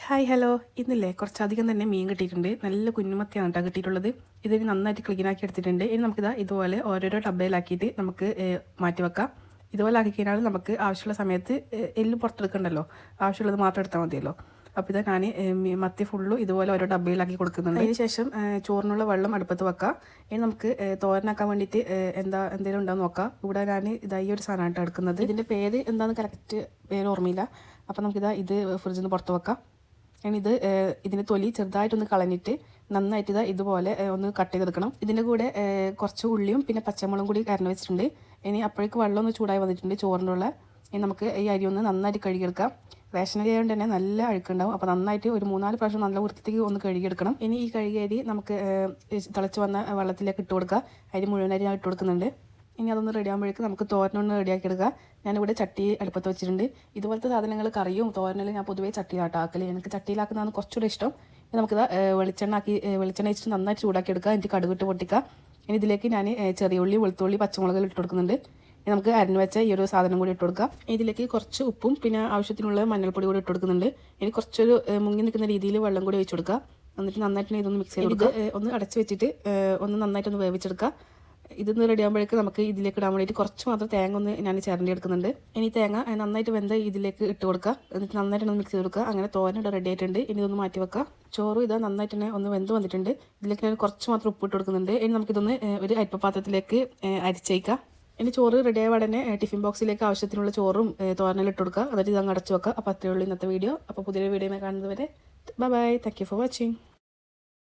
Hi hello ഇന്നില്ലേ കുറച്ചധികം തന്നെ മീൻ കിട്ടിയിട്ടുണ്ട്. നല്ല കുഞ്ഞുമത്തിയാണ് കേട്ടോ കിട്ടിയിട്ടുള്ളത്. ഇതിന് നന്നായിട്ട് ക്ലീനാക്കി എടുത്തിട്ടുണ്ട്. ഇനി നമുക്കിതാ ഇതുപോലെ ഓരോരോ ടബയിലാക്കിയിട്ട് നമുക്ക് മാറ്റി വെക്കാം. ഇതുപോലെ ആക്കി കഴിഞ്ഞാൽ നമുക്ക് ആവശ്യമുള്ള സമയത്ത് എല്ലാം പുറത്തെടുക്കണ്ടല്ലോ, ആവശ്യമുള്ളത് മാത്രം എടുത്താൽ മതിയല്ലോ. അപ്പോൾ ഇതാ ഞാൻ മത്തി ഫുള്ളും ഇതുപോലെ ഓരോ ഡബ്ബയിലാക്കി കൊടുക്കുന്നുണ്ട്. അതിന് ശേഷം ചോറിനുള്ള വെള്ളം അടുപ്പത്ത് വെക്കാം. ഇനി നമുക്ക് തോരനാക്കാൻ വേണ്ടിയിട്ട് എന്തെങ്കിലും ഉണ്ടോ നോക്കാം. ഇവിടെ ഞാൻ ഇതാ ഈ ഒരു സാധനമായിട്ട് എടുക്കുന്നത്. ഇതിൻ്റെ പേര് എന്താണെന്ന് കറക്റ്റ് പേര് ഓർമ്മയില്ല. അപ്പോൾ നമുക്കിതാ ഇത് ഫ്രിഡ്ജിൽ നിന്ന് പുറത്ത് വെക്കാം. ഇനി ഇതിൻ്റെ തൊലി ചെറുതായിട്ടൊന്ന് കളഞ്ഞിട്ട് നന്നായിട്ട് ഇതുപോലെ ഒന്ന് കട്ട് ചെയ്തെടുക്കണം. ഇതിൻ്റെ കൂടെ കുറച്ച് ഉള്ളിയും പിന്നെ പച്ചമുളകും കൂടി കരഞ്ഞ് വെച്ചിട്ടുണ്ട്. ഇനി അപ്പോഴേക്ക് വെള്ളം ഒന്ന് ചൂടായി വന്നിട്ടുണ്ട് ചോറിൻ്റെ ഉള്ള. ഇനി നമുക്ക് ഈ അരി ഒന്ന് നന്നായിട്ട് കഴുകിയെടുക്കാം. റേഷൻ അരി ആയതുകൊണ്ട് തന്നെ നല്ല അഴുക്കുണ്ടാവും. അപ്പോൾ നന്നായിട്ട് ഒരു 3-4 പ്രാവശ്യം നല്ല വൃത്തിക്ക് ഒന്ന് കഴുകിയെടുക്കണം. ഇനി ഈ കഴുകിയ അരി നമുക്ക് തിളച്ച് വന്ന വെള്ളത്തിലേക്ക് ഇട്ട് കൊടുക്കുക. അരി മുഴുവൻ അരി ഞാൻ ഇട്ട് കൊടുക്കുന്നുണ്ട്. ഇനി അതൊന്ന് റെഡി ആകുമ്പോഴേക്ക് നമുക്ക് തോരനൊന്ന് റെഡിയാക്കി എടുക്കുക. ഞാനിവിടെ ചട്ടി അടുപ്പത്ത് വെച്ചിട്ടുണ്ട്. ഇതുപോലത്തെ സാധനങ്ങൾ കറിയും തോരനിലും ഞാൻ പൊതുവേ ചട്ടിയിലാട്ടാക്കൽ. എനിക്ക് ചട്ടിയിലാക്കുന്നതാണ് കുറച്ചുകൂടെ ഇഷ്ടം. ഇനി നമുക്കിത് വെളിച്ചെണ്ണ വെച്ചിട്ട് നന്നായിട്ട് ചൂടാക്കി എടുക്കുക. എന്നിട്ട് കടുകിട്ട് പൊട്ടിക്കുക. ഇനി ഇതിലേക്ക് ഞാൻ ചെറിയ ഉള്ളി, വെളുത്തുള്ളി, പച്ചമുളക് ഇട്ട് കൊടുക്കുന്നുണ്ട്. ഇനി നമുക്ക് അരിഞ്ഞ് വെച്ച ഈ ഒരു സാധനം കൂടി ഇട്ട് കൊടുക്കാം. ഇതിലേക്ക് കുറച്ച് ഉപ്പും പിന്നെ ആവശ്യത്തിനുള്ള മഞ്ഞൾപ്പൊടി കൂടി ഇട്ട് കൊടുക്കുന്നുണ്ട്. ഇനി കുറച്ചൊരു മുങ്ങി നിൽക്കുന്ന രീതിയിൽ വെള്ളം കൂടി ഒഴിച്ച് കൊടുക്കുക. എന്നിട്ട് നന്നായിട്ട് ഇതൊന്ന് മിക്സ് ചെയ്ത് കൊടുക്കുക. ഒന്ന് അടച്ച് വെച്ചിട്ട് ഒന്ന് നന്നായിട്ടൊന്ന് വേവിച്ചെടുക്കുക. ഇതൊന്ന് റെഡി ആകുമ്പോഴേക്ക് നമുക്ക് ഇതിലേക്ക് ഇടാൻ വേണ്ടിയിട്ട് കുറച്ച് മാത്രം തേങ്ങ ഒന്ന് ഞാൻ ചിരണ്ടി എടുക്കുന്നുണ്ട്. ഇനി തേങ്ങ നന്നായിട്ട് വെന്ത ഇതിലേക്ക് ഇട്ട് കൊടുക്കുക. എന്നിട്ട് നന്നായിട്ട് മിക്സ് ചെയ്ത് കൊടുക്കുക. അങ്ങനെ തോരൻ ഇവിടെ റെഡി ആയിട്ടുണ്ട്. ഇനി ഇതൊന്ന് മാറ്റി വെക്കുക. ചോറും ഇതാ നന്നായിട്ട് തന്നെ ഒന്ന് വെന്ത് വന്നിട്ടുണ്ട്. ഇതിലേക്ക് ഞാൻ കുറച്ച് മാത്രം ഉപ്പ് ഇട്ട് കൊടുക്കുന്നുണ്ട്. ഇനി നമുക്കിതൊന്ന് ഒരു അരിപ്പപാത്രത്തിലേക്ക് അരിച്ചേക്കാം. ഇനി ചോറ് റെഡിയായ ഉടനെ ടിഫിൻ ബോക്സിലേക്ക് ആവശ്യത്തിനുള്ള ചോറും തോരനെല്ലാം ഇട്ട് കൊടുക്കുക. എന്നിട്ട് ഇതങ്ങ് അടച്ചു വെക്കുക. അപ്പോൾ അത്രയേ ഉള്ളൂ ഇന്നത്തെ വീഡിയോ. അപ്പോൾ പുതിയൊരു വീഡിയോ കാണുന്നത് വരെ bye. Thank you for watching.